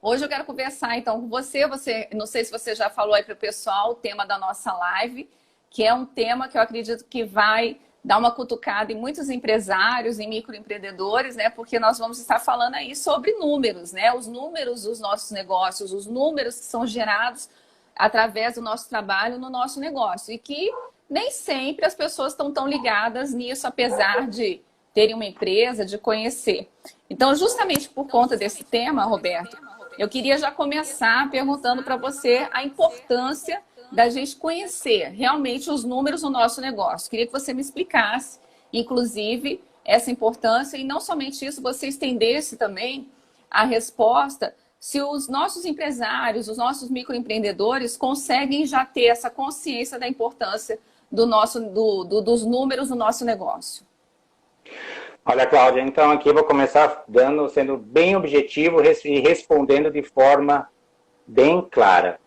Hoje eu quero conversar então com você. Não sei se você já falou aí para o pessoal o tema da nossa live, que é um tema que eu acredito que vai dar uma cutucada em muitos empresários, em microempreendedores, né? Porque nós vamos estar falando aí sobre números, né? Os números dos nossos negócios, os números que são gerados através do nosso trabalho no nosso negócio. E que nem sempre as pessoas estão tão ligadas nisso, apesar de terem uma empresa, de conhecer. Então, justamente por conta desse tema, Roberto, eu queria já começar perguntando para você a importância da gente conhecer realmente os números do nosso negócio. Queria que você me explicasse, inclusive, essa importância e não somente isso, você estendesse também a resposta se os nossos empresários, os nossos microempreendedores conseguem já ter essa consciência da importância dos números do nosso negócio. Olha, Cláudia, então aqui eu vou começar sendo bem objetivo e respondendo de forma bem clara.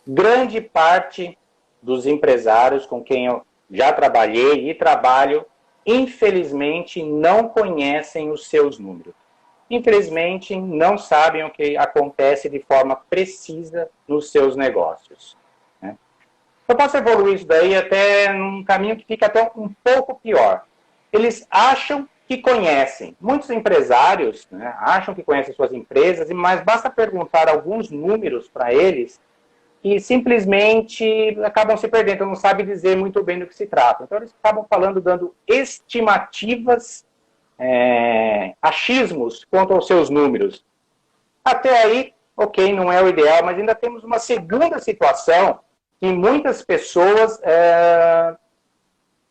Grande parte dos empresários com quem eu já trabalhei e trabalho, infelizmente, não conhecem os seus números. Infelizmente, não sabem o que acontece de forma precisa nos seus negócios. Né? Eu posso evoluir isso daí até num caminho que fica até um pouco pior. Eles acham que conhecem. Muitos empresários, né, acham que conhecem suas empresas, mas basta perguntar alguns números para eles e simplesmente acabam se perdendo, então não sabem dizer muito bem do que se trata. Então eles acabam falando, dando estimativas, achismos quanto aos seus números. Até aí, ok, não é o ideal, mas ainda temos uma segunda situação que muitas pessoas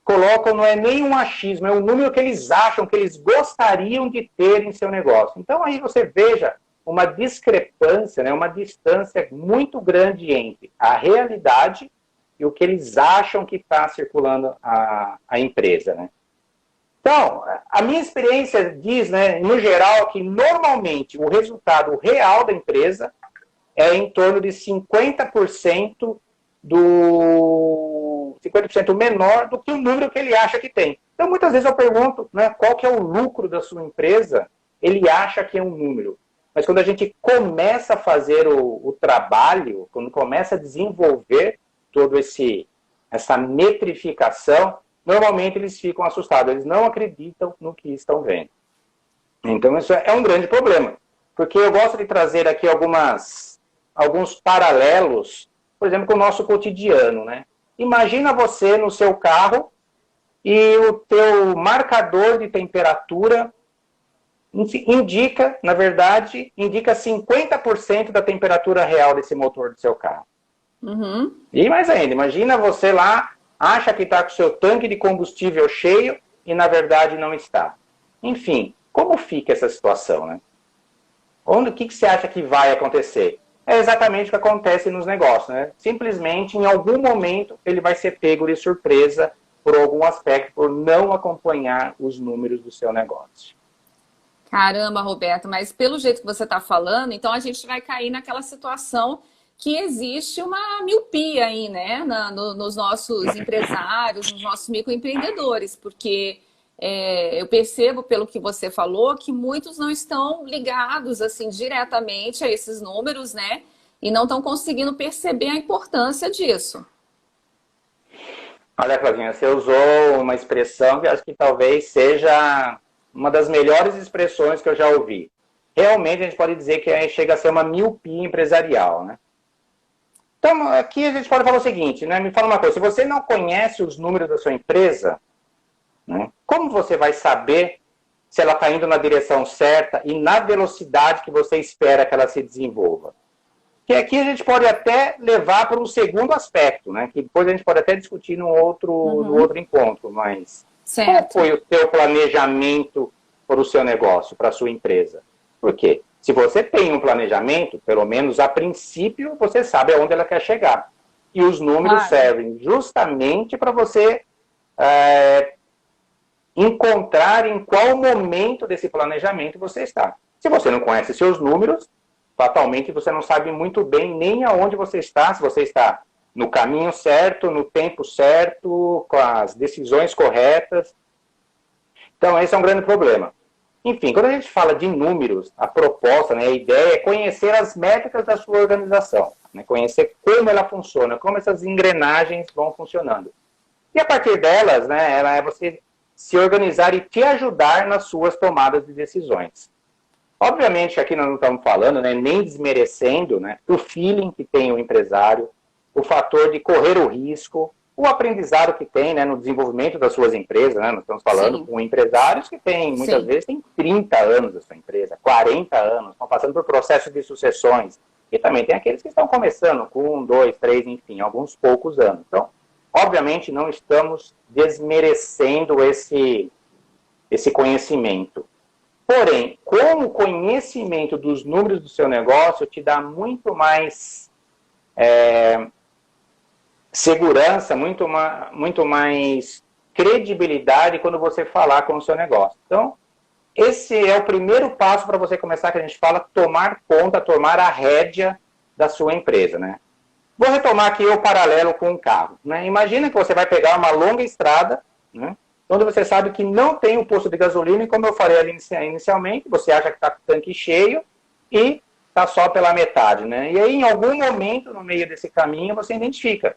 colocam, não é nem um achismo, é um número que eles acham, que eles gostariam de ter em seu negócio. Então aí você veja uma discrepância, né, uma distância muito grande entre a realidade e o que eles acham que está circulando a empresa. Né? Então, a minha experiência diz, né, no geral, que normalmente o resultado real da empresa é em torno de 50% 50% menor do que o número que ele acha que tem. Então, muitas vezes eu pergunto, né, qual que é o lucro da sua empresa, ele acha que é um número. Mas quando a gente começa a fazer o trabalho, quando começa a desenvolver toda essa metrificação, normalmente eles ficam assustados, eles não acreditam no que estão vendo. Então, isso é um grande problema. Porque eu gosto de trazer aqui alguns paralelos, por exemplo, com o nosso cotidiano, né? Imagina você no seu carro e o teu marcador de temperatura indica 50% da temperatura real desse motor do seu carro. Uhum. E mais ainda, imagina você lá, acha que está com o seu tanque de combustível cheio e na verdade não está. Enfim, como fica essa situação, né? O que você acha que vai acontecer? É exatamente o que acontece nos negócios, né? Simplesmente, em algum momento, ele vai ser pego de surpresa por algum aspecto, por não acompanhar os números do seu negócio. Caramba, Roberto, mas pelo jeito que você está falando, então a gente vai cair naquela situação que existe uma miopia aí, né? Nos nossos empresários, nos nossos microempreendedores, porque eu percebo, pelo que você falou, que muitos não estão ligados assim diretamente a esses números, né? E não estão conseguindo perceber a importância disso. Olha, Claudinha, você usou uma expressão que acho que talvez seja uma das melhores expressões que eu já ouvi. Realmente a gente pode dizer que chega a ser uma miopia empresarial, né? Então, aqui a gente pode falar o seguinte, né? Me fala uma coisa, se você não conhece os números da sua empresa, né, como você vai saber se ela está indo na direção certa e na velocidade que você espera que ela se desenvolva? Que aqui a gente pode até levar para um segundo aspecto, né? Que depois a gente pode até discutir no outro encontro, mas Certo. qual foi o teu planejamento para o seu negócio, para a sua empresa? Por quê? Se você tem um planejamento, pelo menos a princípio, você sabe aonde ela quer chegar. E os números servem justamente para você encontrar em qual momento desse planejamento você está. Se você não conhece seus números, fatalmente você não sabe muito bem nem aonde você está, se você está no caminho certo, no tempo certo, com as decisões corretas. Então, esse é um grande problema. Enfim, quando a gente fala de números, a proposta, né, a ideia é conhecer as métricas da sua organização, né, conhecer como ela funciona, como essas engrenagens vão funcionando. E a partir delas, né, ela é você se organizar e te ajudar nas suas tomadas de decisões. Obviamente, aqui nós não estamos falando, né, nem desmerecendo, né, o feeling que tem o empresário, o fator de correr o risco, o aprendizado que tem, né, no desenvolvimento das suas empresas, né, nós estamos falando Sim. com empresários que têm, muitas Sim. vezes, têm 30 anos da sua empresa, 40 anos, estão passando por processos de sucessões, e também tem aqueles que estão começando com 1, 2, 3, enfim, alguns poucos anos. Então, obviamente, não estamos desmerecendo esse conhecimento. Porém, com o conhecimento dos números do seu negócio, te dá muito mais segurança, muito mais credibilidade quando você falar com o seu negócio. Então, esse é o primeiro passo para você começar, que a gente fala, tomar conta, tomar a rédea da sua empresa, né? Vou retomar aqui o paralelo com um carro, né? Imagina que você vai pegar uma longa estrada, né, onde você sabe que não tem um posto de gasolina, e como eu falei ali inicialmente, você acha que está com o tanque cheio e está só pela metade, né? E aí, em algum momento, no meio desse caminho, você identifica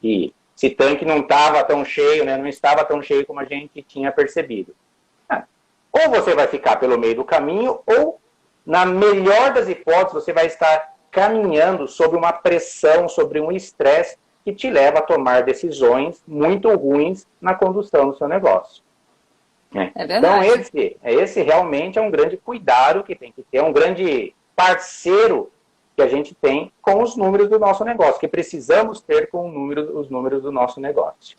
que esse tanque não estava tão cheio, né, não estava tão cheio como a gente tinha percebido. Ou você vai ficar pelo meio do caminho, ou, na melhor das hipóteses, você vai estar caminhando sob uma pressão, sobre um estresse que te leva a tomar decisões muito ruins na condução do seu negócio. É verdade. Então, esse realmente é um grande cuidado que tem que ter, um grande parceiro que a gente tem com os números do nosso negócio, que precisamos ter com os números do nosso negócio.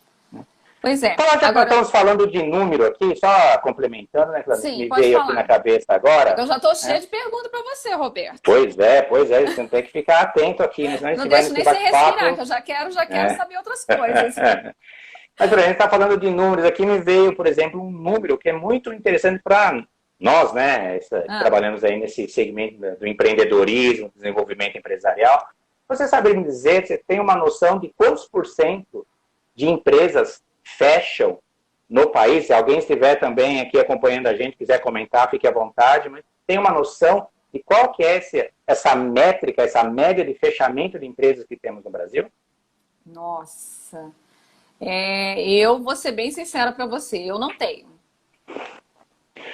Pois é. Então, já que estamos falando de número aqui, só complementando, né, Cláudia, Sim, me pode veio falar. aqui na cabeça agora. Eu já estou cheia de perguntas para você, Roberto. Pois é, você tem que ficar atento aqui, né? Senão a gente Não vai deixe nesse nem sem bate-papo. respirar, que eu já quero saber outras coisas. Mas, por exemplo, a gente está falando de números aqui, me veio, por exemplo, um número que é muito interessante para nós, né, trabalhamos aí nesse segmento do empreendedorismo, desenvolvimento empresarial. Você sabe me dizer, você tem uma noção de quantos % de empresas fecham no país? Se alguém estiver também aqui acompanhando a gente, quiser comentar, fique à vontade, mas tem uma noção de qual que é essa métrica, essa média de fechamento de empresas que temos no Brasil? Nossa, eu vou ser bem sincera para você, eu não tenho.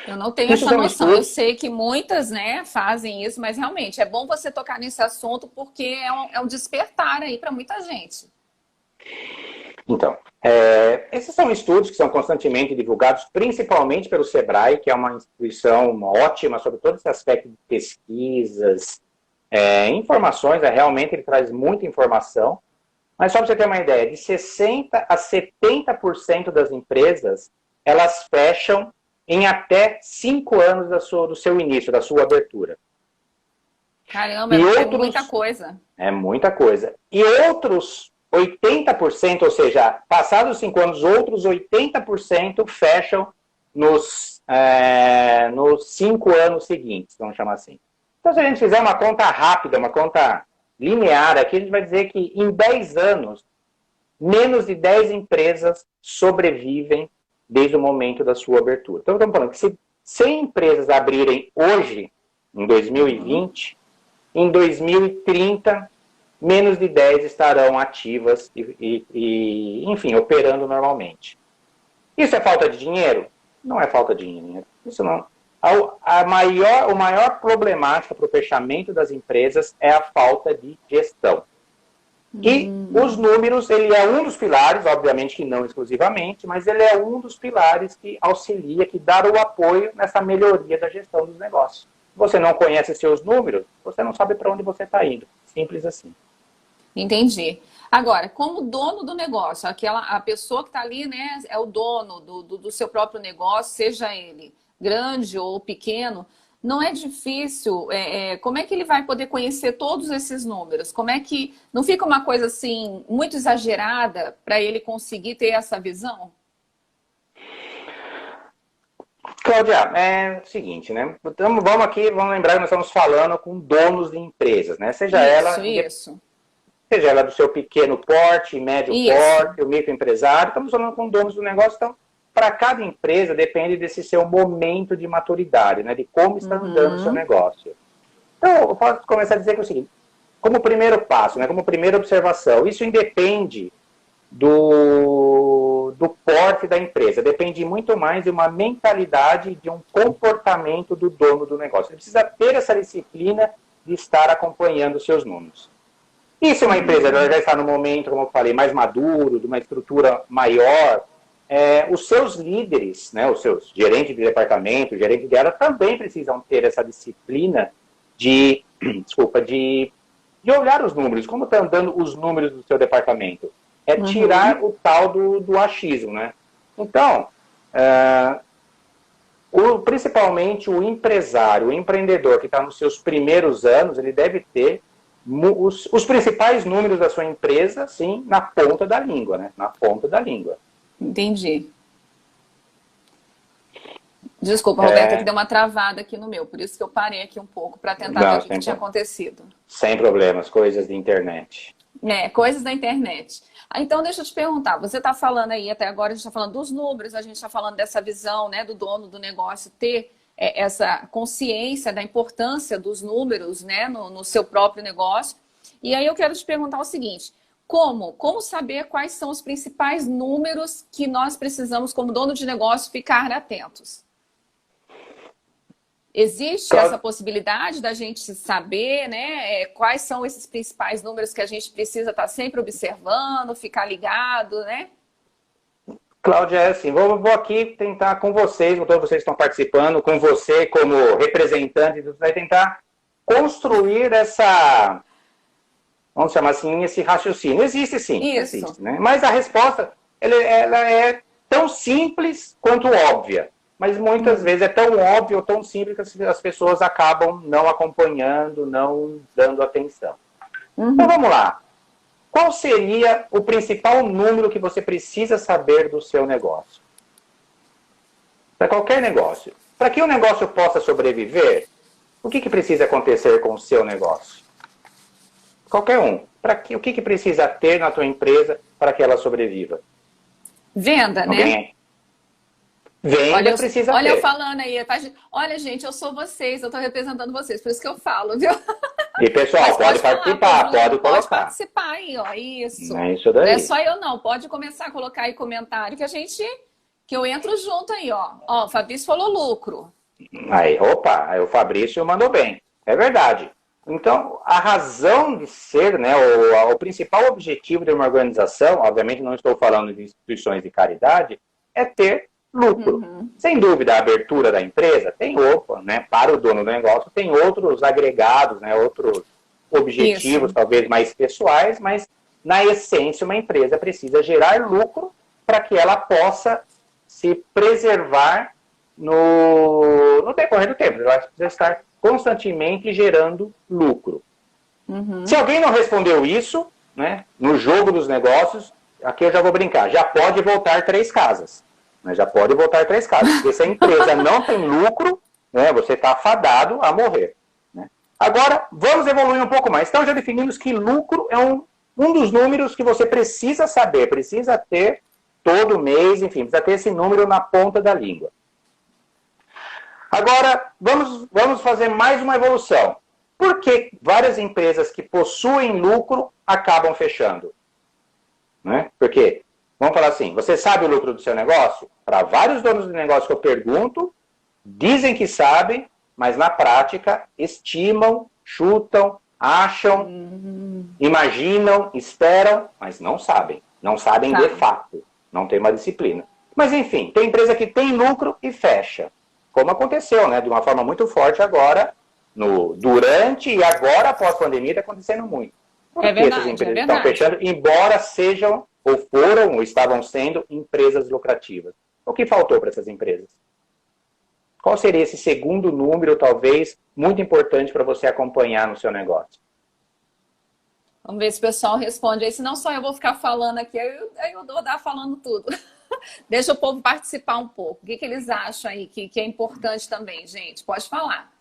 Eu não tenho essa noção. Eu sei que muitas, né, fazem isso, mas realmente é bom você tocar nesse assunto porque é um despertar aí para muita gente. Então, esses são estudos que são constantemente divulgados, principalmente pelo SEBRAE, que é uma instituição ótima sobre todo esse aspecto de pesquisas, informações, realmente ele traz muita informação. Mas só para você ter uma ideia, de 60% a 70% das empresas, elas fecham em até 5 anos do seu início, da sua abertura. Caramba, é muita coisa. É muita coisa. E outros 80%, ou seja, passados os 5 anos, outros 80% fecham nos 5 anos seguintes, vamos chamar assim. Então, se a gente fizer uma conta rápida, uma conta linear aqui, a gente vai dizer que em 10 anos, menos de 10 empresas sobrevivem desde o momento da sua abertura. Então, estamos falando que se 100 empresas abrirem hoje, em 2020, em 2030, menos de 10 estarão ativas e, enfim, operando normalmente. Isso é falta de dinheiro? Não é falta de dinheiro. Isso não. O maior problemática para o fechamento das empresas é a falta de gestão. E os números, ele é um dos pilares, obviamente que não exclusivamente, mas ele é um dos pilares que auxilia, que dá o apoio nessa melhoria da gestão dos negócios. Você não conhece seus números, você não sabe para onde você está indo. Simples assim. Entendi. Agora, como dono do negócio, a pessoa que está ali, né, é o dono do seu próprio negócio, seja ele grande ou pequeno, não é difícil, como é que ele vai poder conhecer todos esses números? Como é que não fica uma coisa assim muito exagerada para ele conseguir ter essa visão? Cláudia, é o seguinte, né? Então, vamos lembrar que nós estamos falando com donos de empresas, né? Seja ela do seu pequeno porte, médio porte, o microempresário, estamos falando com donos do negócio, então para cada empresa depende desse seu momento de maturidade, né? De como está andando o seu negócio. Então, eu posso começar a dizer que é o seguinte, como primeiro passo, né? Como primeira observação, isso independe do porte da empresa, depende muito mais de uma mentalidade, de um comportamento do dono do negócio. Ele precisa ter essa disciplina de estar acompanhando os seus números. E se uma empresa já está no momento, como eu falei, mais maduro, de uma estrutura maior, os seus líderes, né, os seus gerentes de departamento, gerentes de área, também precisam ter essa disciplina de olhar os números, como estão andando os números do seu departamento. É tirar o tal do achismo, né? Então, principalmente o empresário, o empreendedor que está nos seus primeiros anos, ele deve ter os principais números da sua empresa, sim, na ponta da língua, né? Na ponta da língua. Entendi. Desculpa, Roberto, que deu uma travada aqui no meu, por isso que eu parei aqui um pouco para tentar ver o que tinha acontecido. Sem problemas, coisas de internet. Coisas da internet. Então, deixa eu te perguntar, você está falando aí, até agora a gente está falando dos números, a gente está falando dessa visão, né, do dono do negócio ter essa consciência da importância dos números, né, no seu próprio negócio. E aí eu quero te perguntar o seguinte, como saber quais são os principais números que nós precisamos, como dono de negócio, ficar atentos? Existe essa possibilidade da gente saber, né, quais são esses principais números que a gente precisa estar sempre observando, ficar ligado, né? Cláudia, é assim, vou aqui tentar com vocês, com todos vocês que estão participando, com você como representante, vai tentar construir essa, vamos chamar assim, esse raciocínio. Existe sim, isso. Existe, né? Mas a resposta, ela é tão simples quanto óbvia. Mas muitas vezes é tão óbvio, tão simples, que as pessoas acabam não acompanhando, não dando atenção. Então vamos lá. Qual seria o principal número que você precisa saber do seu negócio? Para qualquer negócio. Para que o negócio possa sobreviver, o que precisa acontecer com o seu negócio? Qualquer um. O que precisa ter na tua empresa para que ela sobreviva? Venda, né? Venda precisa ter. Olha eu falando aí, tá? Olha, gente, eu sou vocês, eu estou representando vocês, por isso que eu falo, viu? E, pessoal, pode participar, pode colocar. Pode participar aí, ó, isso. É isso daí. Não é só eu não, pode começar a colocar aí comentário que eu entro junto aí, ó. Ó, o Fabrício falou lucro. Aí o Fabrício mandou bem. É verdade. Então, a razão de ser, né, o principal objetivo de uma organização, obviamente não estou falando de instituições de caridade, é ter lucro. Sem dúvida, a abertura da empresa tem né, para o dono do negócio, tem outros agregados, né, outros objetivos, talvez mais pessoais, mas na essência uma empresa precisa gerar lucro para que ela possa se preservar no decorrer do tempo. Ela precisa estar constantemente gerando lucro. Se alguém não respondeu isso, né, no jogo dos negócios, aqui eu já vou brincar, já pode voltar 3 casas. Já pode voltar 3 casas. Porque se a empresa não tem lucro, né, você está fadado a morrer. Né? Agora, vamos evoluir um pouco mais. Então, já definimos que lucro é um dos números que você precisa saber, precisa ter todo mês, enfim, precisa ter esse número na ponta da língua. Agora, vamos fazer mais uma evolução. Por que várias empresas que possuem lucro acabam fechando? Né? Porque, vamos falar assim, você sabe o lucro do seu negócio? Para vários donos de negócio que eu pergunto, dizem que sabem, mas na prática estimam, chutam, acham, imaginam, esperam, mas não sabem. Não sabem de fato. Não tem uma disciplina. Mas enfim, tem empresa que tem lucro e fecha. Como aconteceu, né? De uma forma muito forte agora, durante e agora após a pandemia, está acontecendo muito. Por que essas empresas estão fechando, embora sejam, ou foram, ou estavam sendo empresas lucrativas? O que faltou para essas empresas? Qual seria esse segundo número, talvez, muito importante para você acompanhar no seu negócio? Vamos ver se o pessoal responde aí, senão só eu vou ficar falando aqui, aí eu vou dar falando tudo. Deixa o povo participar um pouco. O que eles acham aí que é importante também, gente? Pode falar.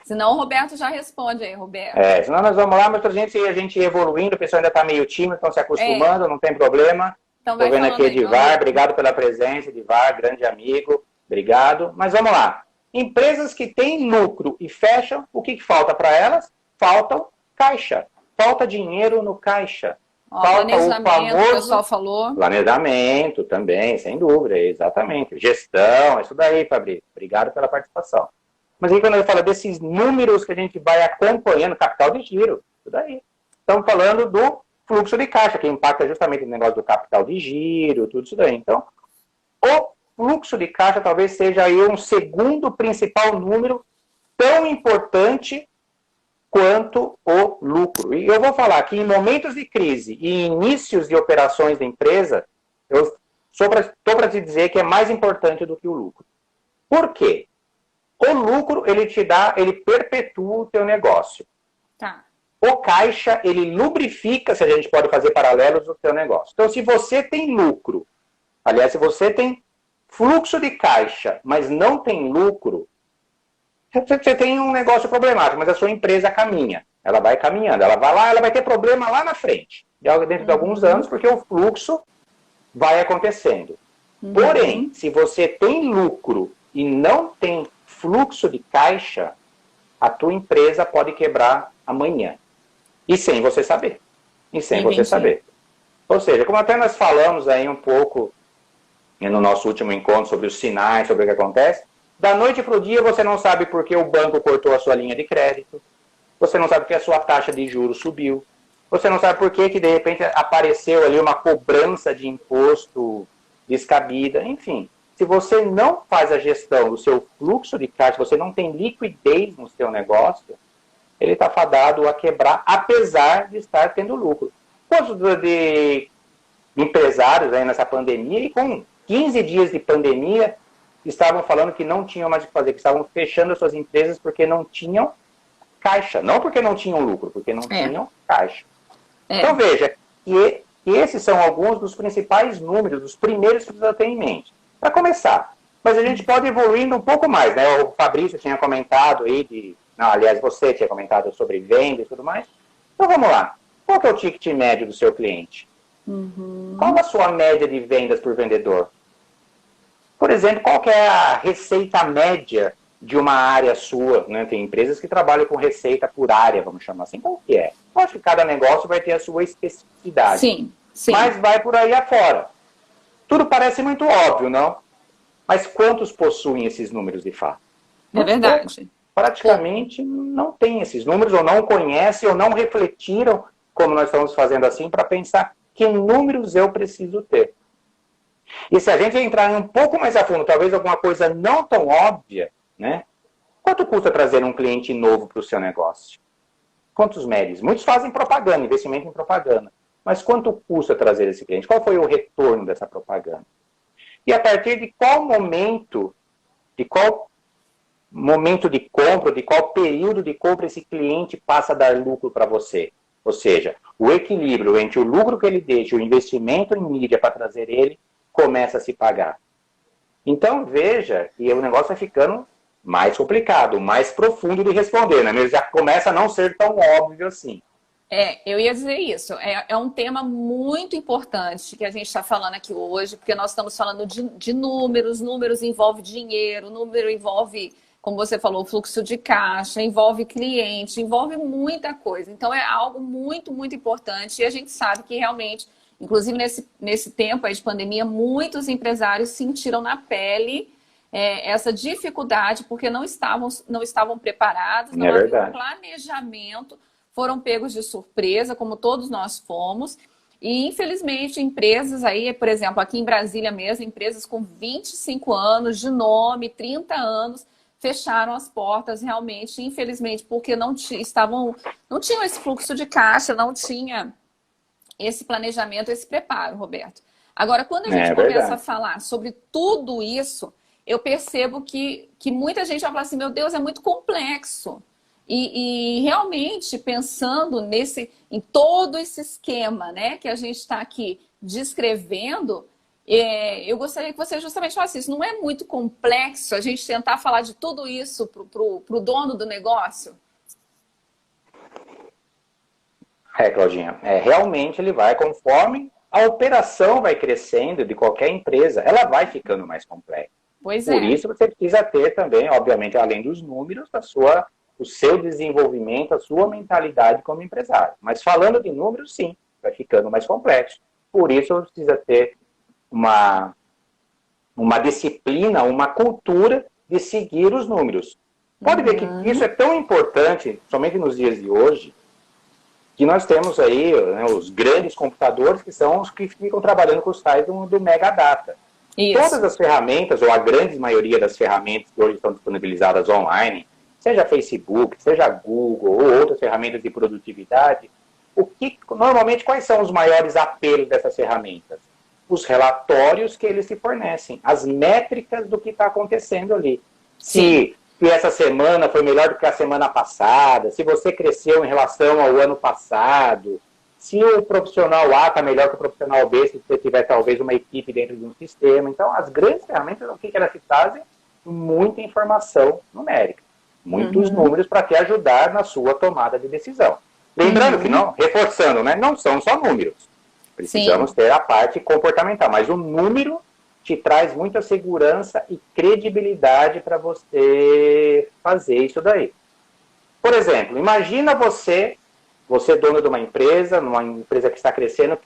Senão o Roberto já responde aí, Roberto. Senão nós vamos lá, mas a gente evoluindo, o pessoal ainda está meio tímido, estão se acostumando, não tem problema. Então Estou vai vendo aqui falando aí, meu Edivar, amigo. obrigado pela presença, Edivar, grande amigo, obrigado. Mas vamos lá. Empresas que têm lucro e fecham, o que falta para elas? Faltam caixa. Falta dinheiro no caixa. Ó, Falta o planejamento, o pessoal famoso falou. planejamento também, sem dúvida, exatamente. Gestão, isso daí, Fabrício. Obrigado pela participação. Mas aí quando eu falo desses números que a gente vai acompanhando, capital de giro, isso daí. Estamos falando do fluxo de caixa, que impacta justamente o negócio do capital de giro, tudo isso daí. Então, o fluxo de caixa talvez seja aí um segundo principal número tão importante quanto o lucro. E eu vou falar que em momentos de crise e inícios de operações da empresa, eu estou para te dizer que é mais importante do que o lucro. Por quê? O lucro, ele perpetua o teu negócio. Tá. O caixa, ele lubrifica, se a gente pode fazer paralelos, o teu negócio. Então, se você tem lucro, aliás, se você tem fluxo de caixa, mas não tem lucro, você tem um negócio problemático, mas a sua empresa caminha. Ela vai caminhando, ela vai lá, ela vai ter problema lá na frente, dentro de alguns anos, porque o fluxo vai acontecendo. Porém, se você tem lucro e não tem fluxo de caixa, a tua empresa pode quebrar amanhã. E sem você saber. E sem você saber. Ou seja, como até nós falamos aí um pouco no nosso último encontro sobre os sinais, sobre o que acontece, da noite para o dia você não sabe por que o banco cortou a sua linha de crédito, você não sabe por que a sua taxa de juros subiu, você não sabe por que de repente apareceu ali uma cobrança de imposto descabida, enfim. Se você não faz a gestão do seu fluxo de caixa, você não tem liquidez no seu negócio, ele está fadado a quebrar, apesar de estar tendo lucro. Quantos de empresários aí nessa pandemia, e com 15 dias de pandemia, estavam falando que não tinham mais o que fazer, que estavam fechando as suas empresas porque não tinham caixa. Não porque não tinham lucro, porque não tinham caixa. Então veja, que esses são alguns dos principais números, dos primeiros que precisa ter em mente. Para começar. Mas a gente pode evoluindo um pouco mais, né? O Fabrício tinha comentado aí aliás, você tinha comentado sobre venda e tudo mais. Então vamos lá. Qual que é o ticket médio do seu cliente? Qual a sua média de vendas por vendedor? Por exemplo, qual que é a receita média de uma área sua? Né? Tem empresas que trabalham com receita por área, vamos chamar assim. Então, o que é? Eu acho que cada negócio vai ter a sua especificidade. Sim. Mas vai por aí afora. Tudo parece muito óbvio, não? Mas quantos possuem esses números de fato? É verdade. Praticamente não tem esses números, ou não conhecem, ou não refletiram, como nós estamos fazendo assim, para pensar que números eu preciso ter. E se a gente entrar um pouco mais a fundo, talvez alguma coisa não tão óbvia, né? Quanto custa trazer um cliente novo para o seu negócio? Quantos médios? Muitos fazem propaganda, investimento em propaganda. Mas quanto custa trazer esse cliente? Qual foi o retorno dessa propaganda? E a partir de qual momento de compra, de qual período de compra esse cliente passa a dar lucro para você? Ou seja, o equilíbrio entre o lucro que ele deixa e o investimento em mídia para trazer ele começa a se pagar. Então, veja que o negócio vai ficando mais complicado, mais profundo de responder, né? Ele já começa a não ser tão óbvio assim. Eu ia dizer isso. É um tema muito importante que a gente está falando aqui hoje, porque nós estamos falando de números, números envolve dinheiro, número envolve, como você falou, fluxo de caixa, envolve cliente, envolve muita coisa. Então é algo muito, muito importante e a gente sabe que realmente, inclusive nesse tempo aí de pandemia, muitos empresários sentiram na pele essa dificuldade porque não estavam preparados, não havia um planejamento, foram pegos de surpresa, como todos nós fomos. E, infelizmente, empresas aí, por exemplo, aqui em Brasília mesmo, empresas com 25 anos de nome, 30 anos, fecharam as portas realmente, infelizmente, porque não tinham esse fluxo de caixa, não tinha esse planejamento, esse preparo, Roberto. Agora, quando a gente começa a falar sobre tudo isso, eu percebo que muita gente vai falar assim, meu Deus, é muito complexo. E realmente, pensando em todo esse esquema, né, que a gente está aqui descrevendo, eu gostaria que você justamente falasse isso. Não é muito complexo a gente tentar falar de tudo isso para o dono do negócio? Claudinha, realmente ele vai conforme a operação vai crescendo de qualquer empresa, ela vai ficando mais complexa. Pois Por isso você precisa ter também, obviamente, além dos números, o seu desenvolvimento, a sua mentalidade como empresário. Mas falando de números, sim, vai ficando mais complexo. Por isso você precisa ter uma disciplina, uma cultura de seguir os números. Pode ver que isso é tão importante, somente nos dias de hoje, que nós temos aí, né, os grandes computadores, que são os que ficam trabalhando com os tais do Mega Data. Isso. Todas as ferramentas, ou a grande maioria das ferramentas que hoje estão disponibilizadas online, seja Facebook, seja Google, ou outras ferramentas de produtividade, normalmente quais são os maiores apelos dessas ferramentas? Os relatórios que eles se fornecem, as métricas do que está acontecendo ali. Se essa semana foi melhor do que a semana passada, se você cresceu em relação ao ano passado, se o profissional A está melhor que o profissional B, se você tiver talvez uma equipe dentro de um sistema. Então, as grandes ferramentas, o que elas se fazem? Muita informação numérica, muitos números para te ajudar na sua tomada de decisão. Lembrando que, não, reforçando, né, não são só números. Precisamos ter a parte comportamental, mas o número te traz muita segurança e credibilidade para você fazer isso daí. Por exemplo, imagina você dono de uma empresa que está crescendo,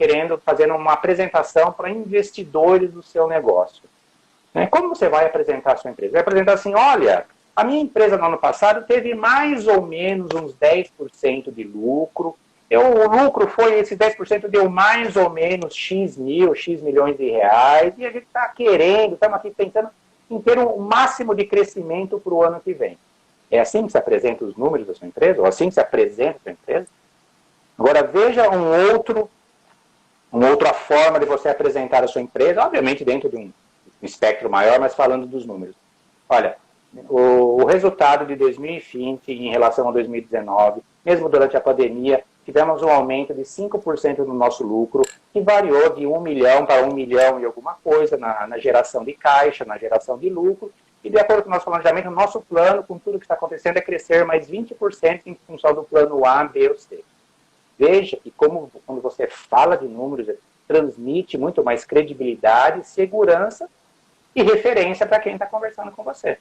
fazendo uma apresentação para investidores do seu negócio. Né? Como você vai apresentar a sua empresa? Vai apresentar assim, olha, a minha empresa no ano passado teve mais ou menos uns 10% de lucro. O lucro esse 10% deu mais ou menos X milhões de reais, e a gente está estamos aqui pensando em ter um máximo de crescimento para o ano que vem. É assim que se apresenta os números da sua empresa? Ou assim que se apresenta a sua empresa? Agora, veja uma outra forma de você apresentar a sua empresa, obviamente dentro de um espectro maior, mas falando dos números. Olha, o resultado de 2020 em relação a 2019, mesmo durante a pandemia, tivemos um aumento de 5% no nosso lucro, que variou de 1 milhão para 1 milhão e alguma coisa na geração de caixa, na geração de lucro, e de acordo com o nosso planejamento, o nosso plano, com tudo que está acontecendo, é crescer mais 20% em função do plano A, B ou C. Veja que quando você fala de números, transmite muito mais credibilidade, segurança e referência para quem está conversando com você.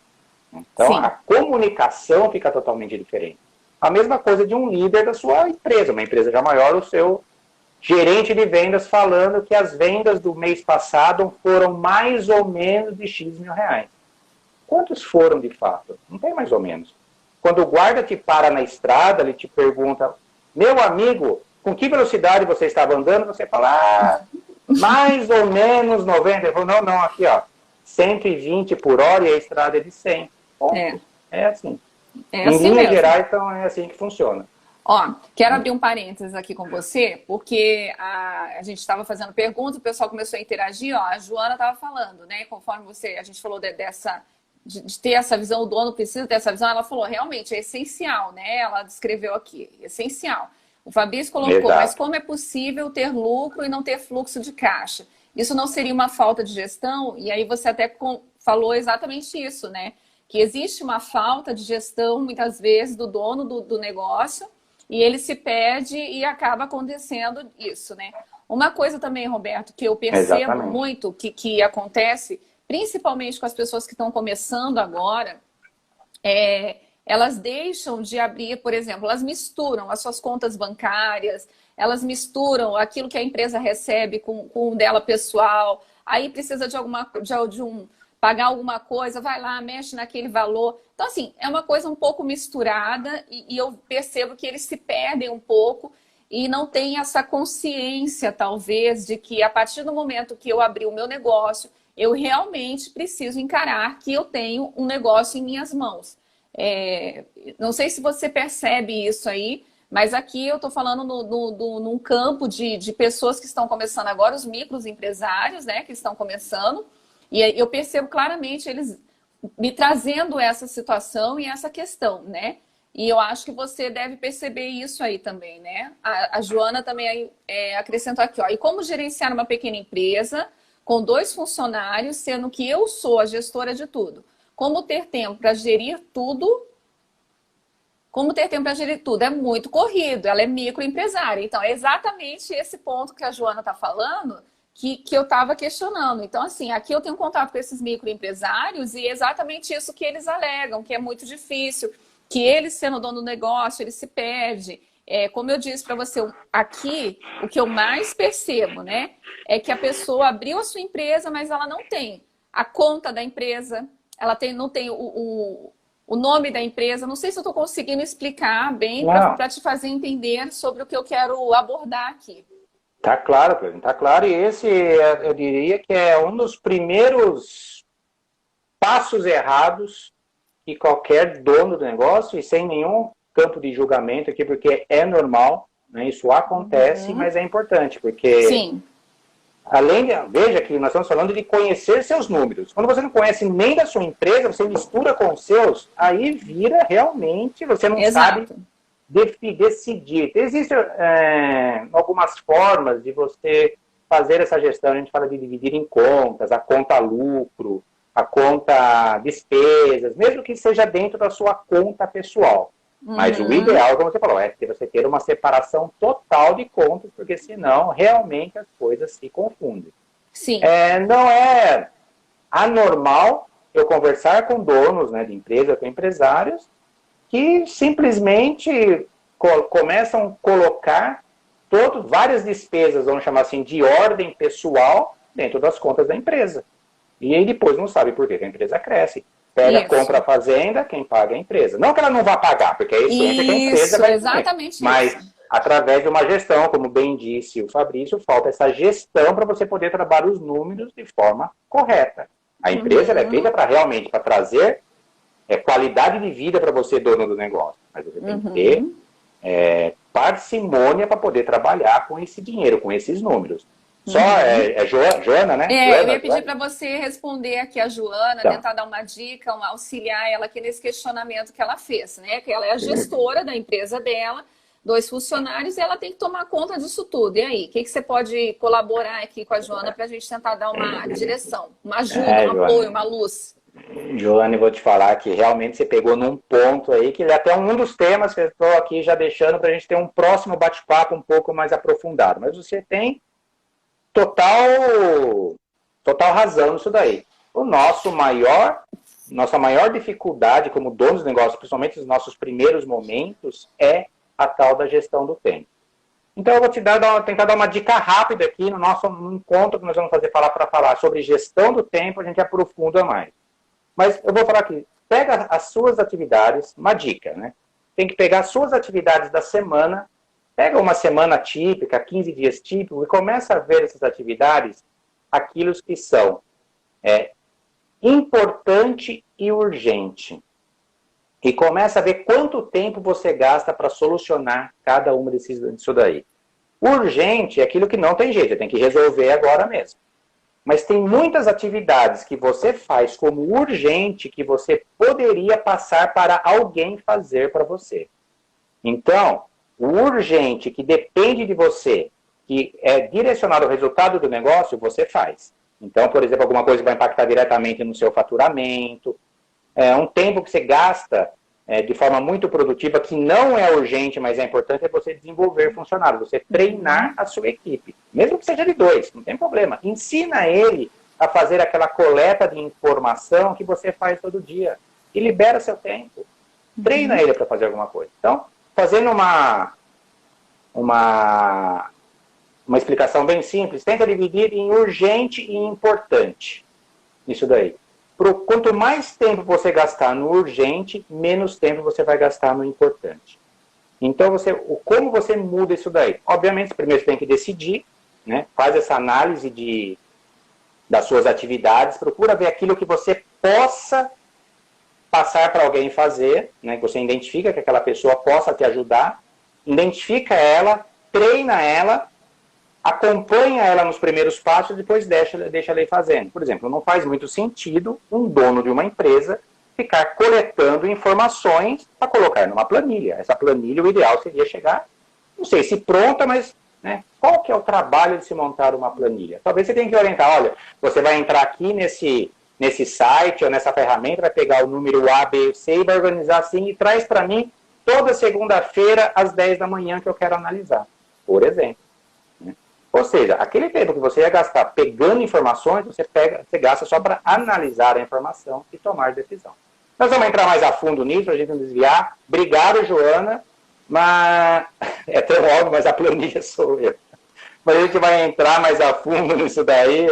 Então, a comunicação fica totalmente diferente. A mesma coisa de um líder da sua empresa, uma empresa já maior, o seu gerente de vendas falando que as vendas do mês passado foram mais ou menos de X mil reais. Quantos foram de fato? Não tem mais ou menos. Quando o guarda te para na estrada, ele te pergunta, meu amigo, com que velocidade você estava andando? Você fala, mais ou menos 90. Ele falou, não, aqui, ó, 120 por hora e a estrada é de 100. É assim. É em assim linha mesmo. geral, então é assim que funciona. Ó, quero abrir um parênteses aqui com você, porque a gente estava fazendo perguntas, o pessoal começou a interagir, ó, a Joana estava falando, né, conforme a gente falou de ter essa visão, o dono precisa ter essa visão, ela falou, realmente, é essencial, né, ela descreveu aqui, essencial. O Fabrício colocou, Exato. Mas como é possível ter lucro e não ter fluxo de caixa? Isso não seria uma falta de gestão? E aí você até falou exatamente isso, né? Que existe uma falta de gestão, muitas vezes, do dono do negócio, e ele se perde e acaba acontecendo isso, né? Uma coisa também, Roberto, que eu percebo muito que acontece, principalmente com as pessoas que estão começando agora, elas deixam de abrir, por exemplo, elas misturam as suas contas bancárias, elas misturam aquilo que a empresa recebe com o dela pessoal, aí precisa de pagar alguma coisa, vai lá, mexe naquele valor. Então, assim, é uma coisa um pouco misturada e eu percebo que eles se perdem um pouco e não têm essa consciência, talvez, de que a partir do momento que eu abrir o meu negócio, eu realmente preciso encarar que eu tenho um negócio em minhas mãos. Não sei se você percebe isso aí, mas aqui eu estou falando num campo de pessoas que estão começando agora, os microempresários, né, que estão começando, e eu percebo claramente eles me trazendo essa situação e essa questão, né? E eu acho que você deve perceber isso aí também, né? A Joana também acrescentou aqui, ó. E como gerenciar uma pequena empresa com 2 funcionários, sendo que eu sou a gestora de tudo? Como ter tempo para gerir tudo como ter tempo para gerir tudo? É muito corrido, ela é microempresária. Então, é exatamente esse ponto que a Joana está falando que eu estava questionando. Então, assim, aqui eu tenho contato com esses microempresários e é exatamente isso que eles alegam, que é muito difícil, que ele, sendo dono do negócio, ele se perde. Como eu disse para você, aqui, o que eu mais percebo, né, é que a pessoa abriu a sua empresa, mas ela não tem a conta da empresa, ela não tem o nome da empresa. Não sei se eu estou conseguindo explicar bem para te fazer entender sobre o que eu quero abordar aqui. Tá claro, Cleide, tá claro. E esse, eu diria que é um dos primeiros passos errados que qualquer dono do negócio, e sem nenhum campo de julgamento aqui, porque é normal, né? Isso acontece, mas é importante, porque... Sim. Veja que nós estamos falando de conhecer seus números. Quando você não conhece nem da sua empresa, você mistura com os seus, aí vira realmente, você não sabe decidir. Existem algumas formas de você fazer essa gestão. A gente fala de dividir em contas, a conta lucro, a conta despesas, mesmo que seja dentro da sua conta pessoal. Mas o ideal, como você falou, é que você ter uma separação total de contas, porque senão realmente as coisas se confundem. Sim. Não é anormal eu conversar com donos, né, de empresa, com empresários, que simplesmente começam a colocar várias despesas, vamos chamar assim, de ordem pessoal dentro das contas da empresa. E aí depois não sabe por que a empresa cresce. Pega, compra a fazenda, quem paga é a empresa. Não que ela não vá pagar, porque é a essência que a empresa vai exatamente ter. Mas, através de uma gestão, como bem disse o Fabrício, falta essa gestão para você poder trabalhar os números de forma correta. A empresa ela é feita para realmente para trazer qualidade de vida para você, dono do negócio. Mas você tem que ter parcimônia para poder trabalhar com esse dinheiro, com esses números. Só Joana, né? Eu ia pedir para você responder aqui a Joana, tentar dar uma dica, auxiliar ela aqui nesse questionamento que ela fez, né? Que ela é a gestora da empresa dela, 2 funcionários, e ela tem que tomar conta disso tudo. E aí, o que você pode colaborar aqui com a Joana para a gente tentar dar uma direção, uma ajuda, um apoio, uma luz? Joana, eu vou te falar que realmente você pegou num ponto aí, que é até um dos temas que eu estou aqui já deixando para a gente ter um próximo bate-papo um pouco mais aprofundado. Mas você tem total razão nisso daí. Nossa maior dificuldade como donos de negócio, principalmente nos nossos primeiros momentos, é a tal da gestão do tempo. Então eu vou tentar dar uma dica rápida aqui no nosso encontro que nós vamos para falar sobre gestão do tempo, a gente aprofunda mais. Mas eu vou falar aqui, pega as suas atividades, uma dica, né? Tem que pegar as suas atividades da semana. Pega uma semana típica, 15 dias típicos, e começa a ver essas atividades, aquilo que são importante e urgente. E começa a ver quanto tempo você gasta para solucionar cada uma disso daí. Urgente é aquilo que não tem jeito, tem que resolver agora mesmo. Mas tem muitas atividades que você faz como urgente que você poderia passar para alguém fazer para você. Então, o urgente, que depende de você, que é direcionado ao resultado do negócio, você faz. Então, por exemplo, alguma coisa que vai impactar diretamente no seu faturamento, um tempo que você gasta de forma muito produtiva, que não é urgente, mas é importante, é você desenvolver funcionários, você treinar a sua equipe. Mesmo que seja de 2, não tem problema. Ensina ele a fazer aquela coleta de informação que você faz todo dia. E libera seu tempo. Treina ele para fazer alguma coisa. Então, fazendo uma explicação bem simples, tenta dividir em urgente e importante. Isso daí. Quanto mais tempo você gastar no urgente, menos tempo você vai gastar no importante. Então, como você muda isso daí? Obviamente, primeiro você tem que decidir, né? Faz essa análise das suas atividades, procura ver aquilo que você possa passar para alguém fazer, né? Que você identifica que aquela pessoa possa te ajudar, identifica ela, treina ela, acompanha ela nos primeiros passos e depois deixa ela ir fazendo. Por exemplo, não faz muito sentido um dono de uma empresa ficar coletando informações para colocar numa planilha. Essa planilha, o ideal seria chegar, não sei se pronta, mas né, qual que é o trabalho de se montar uma planilha? Talvez você tenha que orientar, olha, você vai entrar aqui nesse site ou nessa ferramenta, vai pegar o número A, B, C e vai organizar assim e traz para mim toda segunda-feira às 10 da manhã que eu quero analisar, por exemplo. Né? Ou seja, aquele tempo que você ia gastar pegando informações, você gasta só para analisar a informação e tomar decisão. Nós vamos entrar mais a fundo nisso, a gente não desviar. Obrigado, Joana. Mas é tão óbvio, mas a planilha sou eu. Mas a gente vai entrar mais a fundo nisso daí,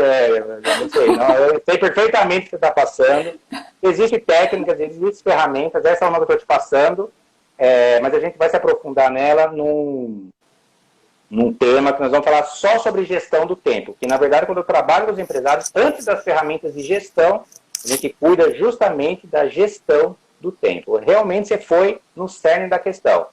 não sei, não. Eu sei perfeitamente o que você está passando. Existem técnicas, existem ferramentas, essa é uma que eu estou te passando, mas a gente vai se aprofundar nela num tema que nós vamos falar só sobre gestão do tempo. Que, na verdade, quando eu trabalho com os empresários, antes das ferramentas de gestão, a gente cuida justamente da gestão do tempo. Realmente você foi no cerne da questão.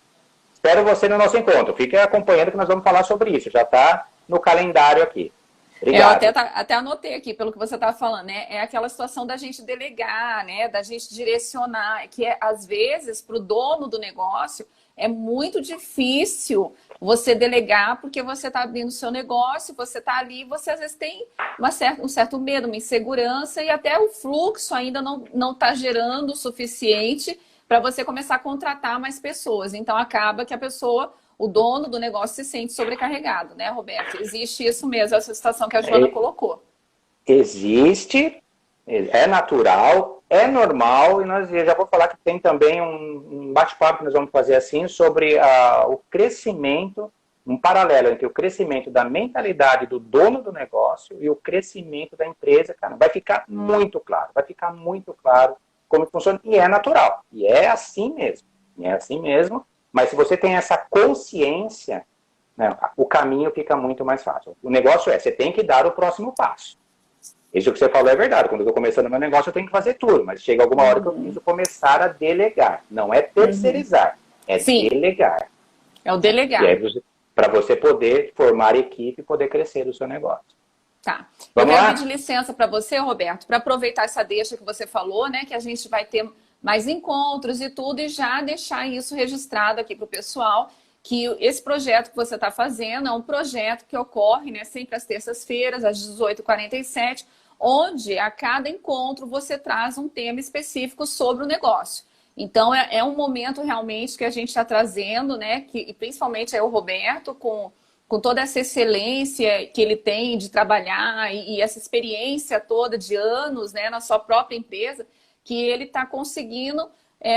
Espero você no nosso encontro. Fique acompanhando que nós vamos falar sobre isso. Já está no calendário aqui. Obrigado. Eu até anotei aqui, pelo que você estava falando, né? É aquela situação da gente delegar, né? Da gente direcionar, que às vezes, para o dono do negócio, é muito difícil você delegar, porque você está abrindo o seu negócio, você está ali, você às vezes tem um certo medo, uma insegurança, e até o fluxo ainda não está gerando o suficiente para você começar a contratar mais pessoas. Então, acaba que o dono do negócio se sente sobrecarregado, né, Roberto? Existe isso mesmo, essa situação que a Joana colocou. Existe, é natural, é normal, e eu já vou falar que tem também um bate-papo que nós vamos fazer assim sobre o crescimento, um paralelo entre o crescimento da mentalidade do dono do negócio e o crescimento da empresa. Cara, vai ficar muito claro como funciona, e é natural, e é assim mesmo, mas se você tem essa consciência, né, o caminho fica muito mais fácil. O negócio você tem que dar o próximo passo. Isso que você falou é verdade, quando eu estou começando meu negócio eu tenho que fazer tudo, mas chega alguma hora que eu preciso começar a delegar, não é terceirizar, é delegar. É o delegar. Para você poder formar equipe e poder crescer o seu negócio. Tá. Eu quero pedir licença para você, Roberto, para aproveitar essa deixa que você falou, né? Que a gente vai ter mais encontros e tudo, e já deixar isso registrado aqui para o pessoal, que esse projeto que você está fazendo é um projeto que ocorre, né, sempre às terças-feiras, às 18h47, onde a cada encontro você traz um tema específico sobre o negócio. Então, é um momento realmente que a gente está trazendo, né? E principalmente é o Roberto, com toda essa excelência que ele tem de trabalhar e essa experiência toda de anos, né, na sua própria empresa, que ele está conseguindo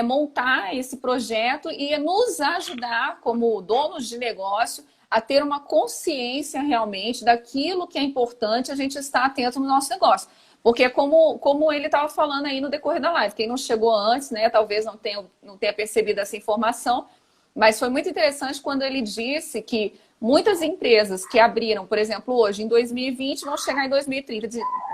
montar esse projeto e nos ajudar, como donos de negócio, a ter uma consciência realmente daquilo que é importante a gente estar atento no nosso negócio. Porque como ele estava falando aí no decorrer da live, quem não chegou antes, né, talvez não tenha percebido essa informação, mas foi muito interessante quando ele disse que muitas empresas que abriram, por exemplo, hoje, em 2020, vão chegar em 2030.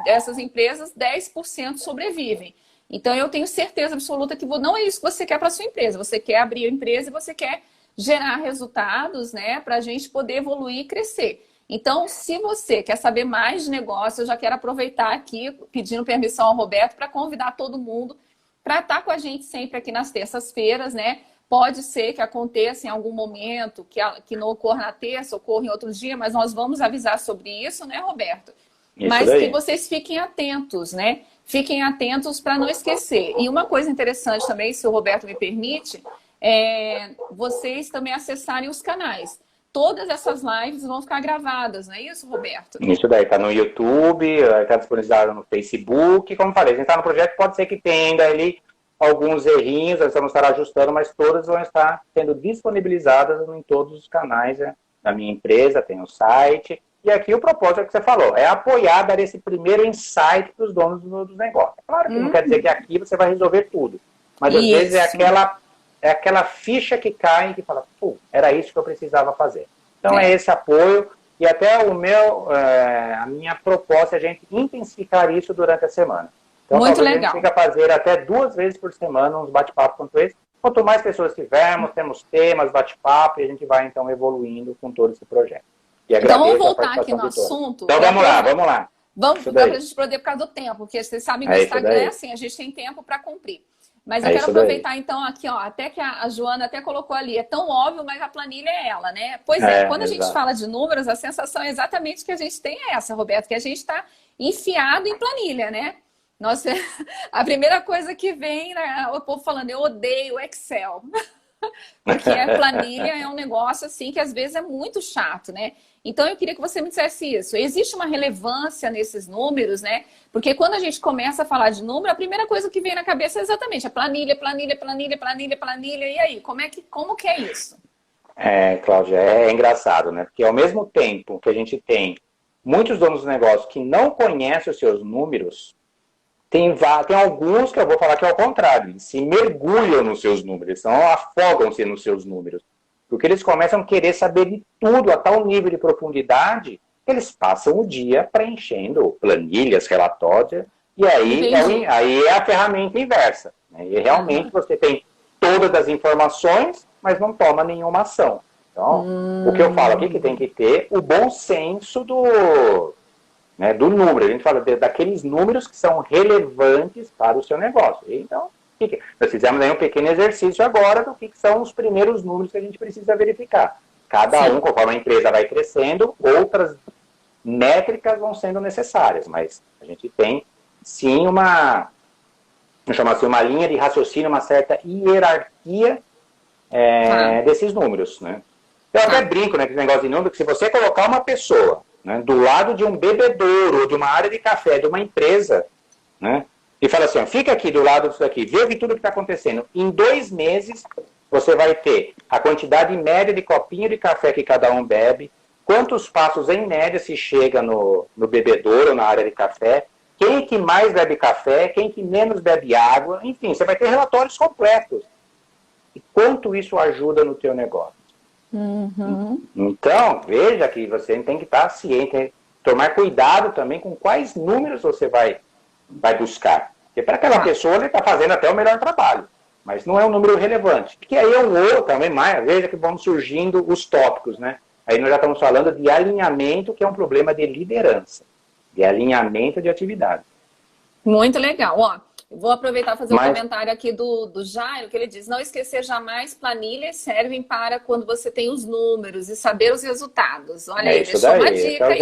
Dessas empresas, 10% sobrevivem. Então, eu tenho certeza absoluta que não é isso que você quer para a sua empresa. Você quer abrir a empresa e você quer gerar resultados, né, para a gente poder evoluir e crescer. Então, se você quer saber mais de negócio, eu já quero aproveitar aqui, pedindo permissão ao Roberto, para convidar todo mundo para estar com a gente sempre aqui nas terças-feiras, né? Pode ser que aconteça em algum momento, que não ocorra na terça, ocorra em outro dia, mas nós vamos avisar sobre isso, né, Roberto? Mas que vocês fiquem atentos, né? Fiquem atentos para não esquecer. E uma coisa interessante também, se o Roberto me permite, é vocês também acessarem os canais. Todas essas lives vão ficar gravadas, não é isso, Roberto? Isso daí, está no YouTube, está disponibilizado no Facebook. Como falei, a gente está no projeto, pode ser que tenha ainda ali alguns errinhos, nós vamos estar ajustando, mas todas vão estar sendo disponibilizadas em todos os canais, né, da minha empresa, tem o site. E aqui o propósito é o que você falou, é apoiar, dar esse primeiro insight para os donos dos negócios. É claro que não quer dizer que aqui você vai resolver tudo, mas às vezes é aquela ficha que cai e que fala, pô, era isso que eu precisava fazer. Então é esse apoio, e até a minha proposta é a gente intensificar isso durante a semana. Então, muito legal. A gente fica a fazer até 2 vezes por semana uns bate-papos quanto esse. Quanto mais pessoas tivermos, temos temas, bate-papo, e a gente vai, então, evoluindo com todo esse projeto. Então, vamos voltar aqui no assunto. Então, vamos lá. Vamos para a gente poder, por causa do tempo, porque vocês sabem que o Instagram é assim, a gente tem tempo para cumprir. Mas eu quero aproveitar, então, aqui, ó, até que a Joana até colocou ali, é tão óbvio, mas a planilha é ela, né? Pois quando a gente fala de números, a sensação é exatamente que a gente tem essa, Roberto, que a gente está enfiado em planilha, né? Nossa, a primeira coisa que vem, né, o povo falando, eu odeio Excel. Porque a planilha é um negócio assim que às vezes é muito chato, né? Então eu queria que você me dissesse isso. Existe uma relevância nesses números, né? Porque quando a gente começa a falar de número, a primeira coisa que vem na cabeça é exatamente a planilha, planilha, planilha, planilha, planilha. E aí, como que é isso? Cláudia, é engraçado, né? Porque ao mesmo tempo que a gente tem muitos donos de negócio que não conhecem os seus números, tem alguns que eu vou falar que é ao contrário, eles se mergulham nos seus números, eles afogam-se nos seus números. Porque eles começam a querer saber de tudo a tal nível de profundidade que eles passam o dia preenchendo planilhas, relatórios, e aí é a ferramenta inversa. Né? E realmente você tem todas as informações, mas não toma nenhuma ação. Então, o que eu falo aqui é que tem que ter o bom senso do número. A gente fala daqueles números que são relevantes para o seu negócio. Então, nós fizemos aí um pequeno exercício agora do que são os primeiros números que a gente precisa verificar. Cada um, conforme a empresa vai crescendo, outras métricas vão sendo necessárias, mas a gente tem, sim, vamos chamar assim, uma linha de raciocínio, uma certa hierarquia desses números, né? Eu até brinco, né, com esse negócio de número, que se você colocar uma pessoa, né, do lado de um bebedouro, ou de uma área de café, de uma empresa, né, e fala assim, ó, fica aqui do lado disso aqui, vê tudo que está acontecendo. Em 2 meses, você vai ter a quantidade média de copinho de café que cada um bebe, quantos passos em média se chega no bebedouro, na área de café, quem que mais bebe café, quem que menos bebe água, enfim, você vai ter relatórios completos. E quanto isso ajuda no teu negócio. Então, veja que você tem que estar ciente, tomar cuidado também com quais números você vai buscar. Porque para aquela pessoa ele está fazendo até o melhor trabalho, mas não é um número relevante. Porque aí também mais, veja que vão surgindo os tópicos, né? Aí nós já estamos falando de alinhamento, que é um problema de liderança, de alinhamento de atividade. Muito legal. Ó, eu vou aproveitar e fazer um comentário aqui do Jairo, que ele diz, não esquecer jamais, planilhas servem para quando você tem os números e saber os resultados. Olha aí, deixou uma dica aí,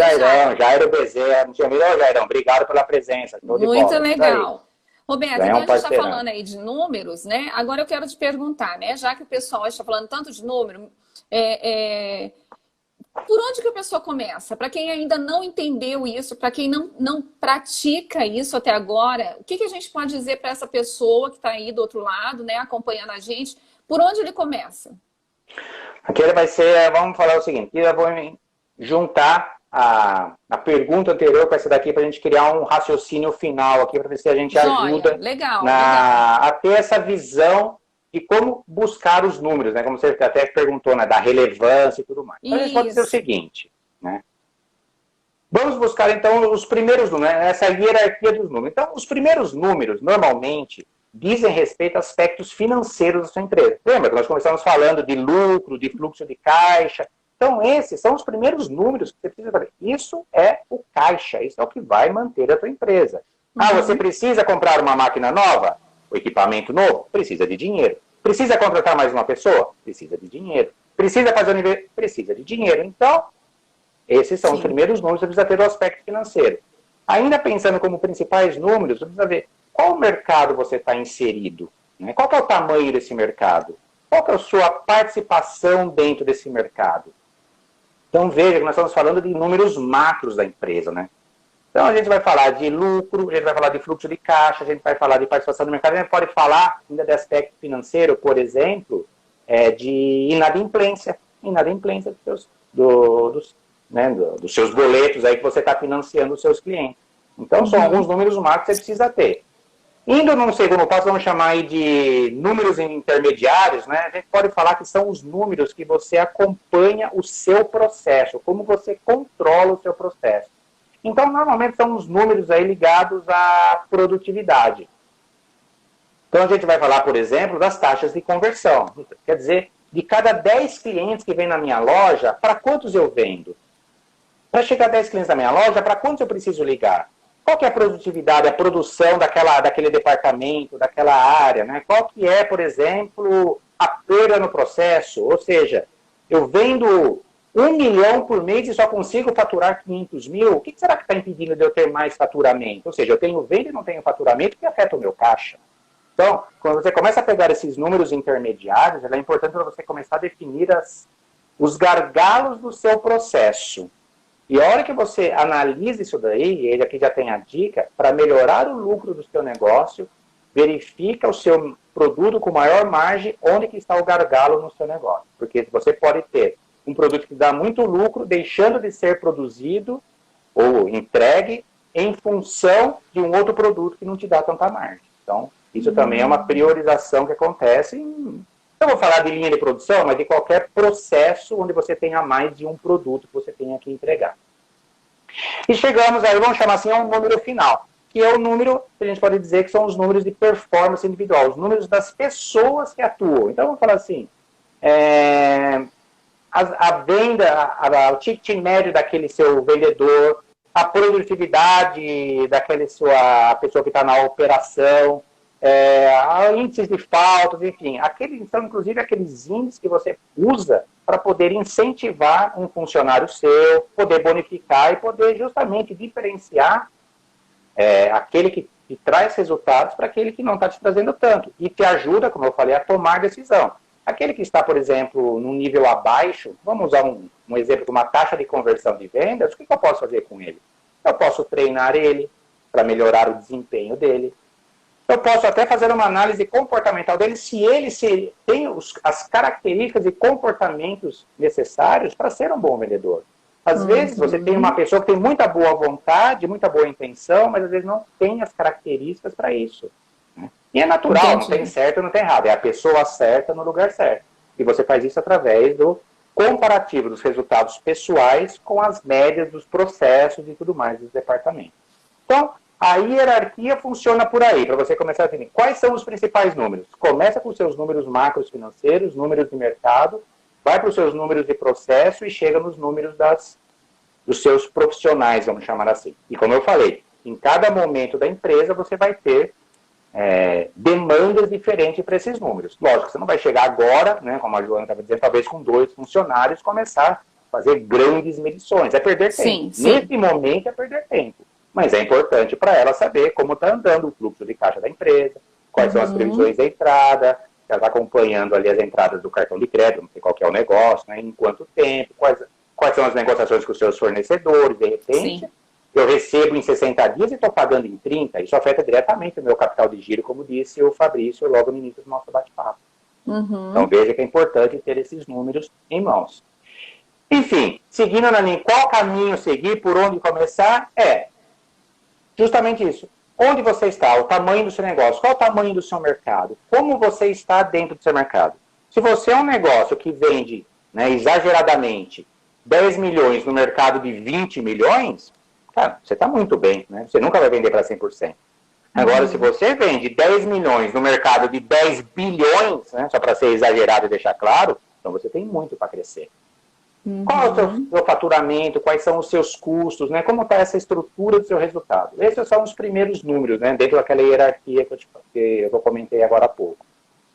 Jairo Bezerra. Jairão, obrigado pela presença. Muito legal. Roberto, então a gente está falando aí de números, né? Agora eu quero te perguntar, né? Já que o pessoal está falando tanto de número, por onde que a pessoa começa? Para quem ainda não entendeu isso, para quem não pratica isso até agora, o que a gente pode dizer para essa pessoa que está aí do outro lado, né, acompanhando a gente? Por onde ele começa? Aqui ele vai ser, vamos falar o seguinte, eu vou juntar a pergunta anterior com essa daqui para a gente criar um raciocínio final aqui, para ver se a gente ajuda a ter essa visão de como buscar os números, né? Como você até perguntou, né? Da relevância e tudo mais. Então, a gente pode dizer o seguinte, né? Vamos buscar, então, os primeiros números, né? Essa hierarquia dos números. Então, os primeiros números, normalmente, dizem respeito a aspectos financeiros da sua empresa. Lembra que nós começamos falando de lucro, de fluxo de caixa? Então, esses são os primeiros números que você precisa saber. Isso é o caixa, isso é o que vai manter a tua empresa. Você precisa comprar uma máquina nova? O equipamento novo? Precisa de dinheiro. Precisa contratar mais uma pessoa? Precisa de dinheiro. Precisa fazer um investimento? Precisa de dinheiro. Então, esses são os primeiros números, você precisa ter o aspecto financeiro. Ainda pensando como principais números, você precisa ver qual mercado você está inserido, né? Qual que é o tamanho desse mercado, qual que é a sua participação dentro desse mercado. Então veja que nós estamos falando de números macros da empresa, né? Então a gente vai falar de lucro, a gente vai falar de fluxo de caixa, a gente vai falar de participação no mercado, a gente pode falar ainda de aspecto financeiro, por exemplo, de inadimplência dos seus boletos aí que você está financiando os seus clientes. Então são alguns números macros que você precisa ter. Indo num segundo passo, vamos chamar aí de números intermediários, né? A gente pode falar que são os números que você acompanha o seu processo, como você controla o seu processo. Então, normalmente são os números aí ligados à produtividade. Então, a gente vai falar, por exemplo, das taxas de conversão. Quer dizer, de cada 10 clientes que vem na minha loja, para quantos eu vendo? Para chegar a 10 clientes na minha loja, para quantos eu preciso ligar? Qual que é a produtividade, a produção daquele departamento, daquela área, né? Qual que é, por exemplo, a perda no processo? Ou seja, eu vendo 1 milhão por mês e só consigo faturar 500 mil? O que será que está impedindo de eu ter mais faturamento? Ou seja, eu tenho venda e não tenho faturamento, que afeta o meu caixa. Então, quando você começa a pegar esses números intermediários, é importante para você começar a definir os gargalos do seu processo. E a hora que você analisa isso daí, ele aqui já tem a dica, para melhorar o lucro do seu negócio, verifica o seu produto com maior margem, onde que está o gargalo no seu negócio. Porque você pode ter um produto que dá muito lucro, deixando de ser produzido ou entregue em função de um outro produto que não te dá tanta margem. Então, isso também é uma priorização que acontece eu vou falar de linha de produção, mas de qualquer processo onde você tenha mais de um produto que você tenha que entregar. E chegamos aí, vamos chamar assim, a um número final, que é o número, que a gente pode dizer que são os números de performance individual, os números das pessoas que atuam. Então, vamos falar assim, a venda, o ticket médio daquele seu vendedor, a produtividade daquele a pessoa que está na operação, índices de faltas, enfim. São, inclusive, aqueles índices que você usa para poder incentivar um funcionário seu, poder bonificar e poder justamente diferenciar aquele que te traz resultados para aquele que não está te trazendo tanto. E te ajuda, como eu falei, a tomar decisão. Aquele que está, por exemplo, num nível abaixo, vamos usar um exemplo de uma taxa de conversão de vendas, o que eu posso fazer com ele? Eu posso treinar ele para melhorar o desempenho dele. Eu posso até fazer uma análise comportamental dele, se ele tem as características e comportamentos necessários para ser um bom vendedor. Às vezes você tem uma pessoa que tem muita boa vontade, muita boa intenção, mas às vezes não tem as características para isso. E é natural, não tem certo, não tem errado. É a pessoa certa no lugar certo. E você faz isso através do comparativo dos resultados pessoais com as médias dos processos e tudo mais dos departamentos. Então, a hierarquia funciona por aí, para você começar a definir quais são os principais números. Começa com os seus números macros financeiros, números de mercado, vai para os seus números de processo e chega nos números dos seus profissionais, vamos chamar assim. E como eu falei, em cada momento da empresa você vai ter demandas diferentes para esses números. Lógico, você não vai chegar agora, né, como a Joana estava dizendo, talvez com 2 funcionários, começar a fazer grandes medições. É perder tempo. Sim. Nesse momento é perder tempo. Mas é importante para ela saber como está andando o fluxo de caixa da empresa, quais são as previsões da entrada, ela está acompanhando ali as entradas do cartão de crédito, não sei qual que é o negócio, né, em quanto tempo, quais são as negociações com os seus fornecedores, de repente. Sim. Eu recebo em 60 dias e estou pagando em 30, isso afeta diretamente o meu capital de giro, como disse o Fabrício logo no início do nosso bate-papo. Então veja que é importante ter esses números em mãos. Enfim, seguindo na linha, qual caminho seguir, por onde começar, justamente isso. Onde você está, o tamanho do seu negócio, qual o tamanho do seu mercado, como você está dentro do seu mercado. Se você é um negócio que vende, né, exageradamente 10 milhões no mercado de 20 milhões, cara, você está muito bem, né? Você nunca vai vender para 100%. Agora, se você vende 10 milhões no mercado de 10 bilhões, né, só para ser exagerado e deixar claro, então você tem muito para crescer. Qual é o seu faturamento, quais são os seus custos, né? Como está essa estrutura do seu resultado? Esses são os primeiros números, né, dentro daquela hierarquia que eu comentei agora há pouco.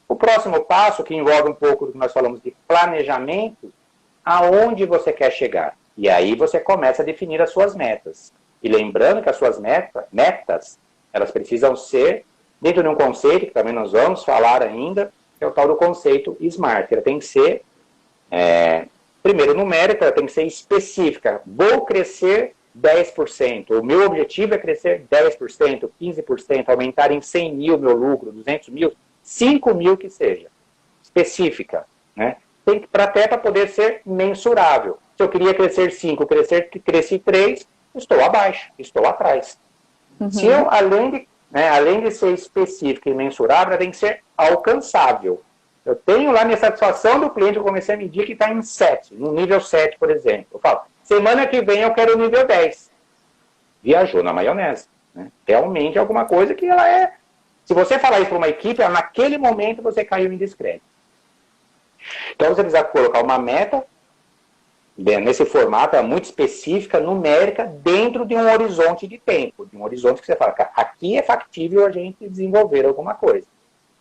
O próximo passo, que envolve um pouco do que nós falamos de planejamento, aonde você quer chegar. E aí você começa a definir as suas metas. E lembrando que as suas metas, elas precisam ser, dentro de um conceito, que também nós vamos falar ainda, que é o tal do conceito SMART. Ela tem que ser, primeiro, numérica, ela tem que ser específica. Vou crescer 10%. O meu objetivo é crescer 10%, 15%, aumentar em 100 mil meu lucro, 200 mil, 5 mil que seja. Específica, né? Até para poder ser mensurável. Se eu queria crescer 5, cresci 3, estou abaixo, estou atrás. Se eu, além de ser específico e mensurável, tem que ser alcançável. Eu tenho lá minha satisfação do cliente, eu comecei a medir que está em 7, no nível 7, por exemplo. Eu falo, semana que vem eu quero o nível 10. Viajou na maionese. Né? Realmente é alguma coisa que ela é... Se você falar isso para uma equipe, naquele momento você caiu em descrédito. Então você precisa colocar uma meta, nesse formato, muito específica, numérica, dentro de um horizonte de tempo. De um horizonte que você fala, aqui é factível a gente desenvolver alguma coisa.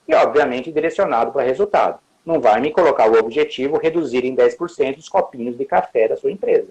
E, obviamente, direcionado para resultado. Não vai me colocar o objetivo reduzir em 10% os copinhos de café da sua empresa.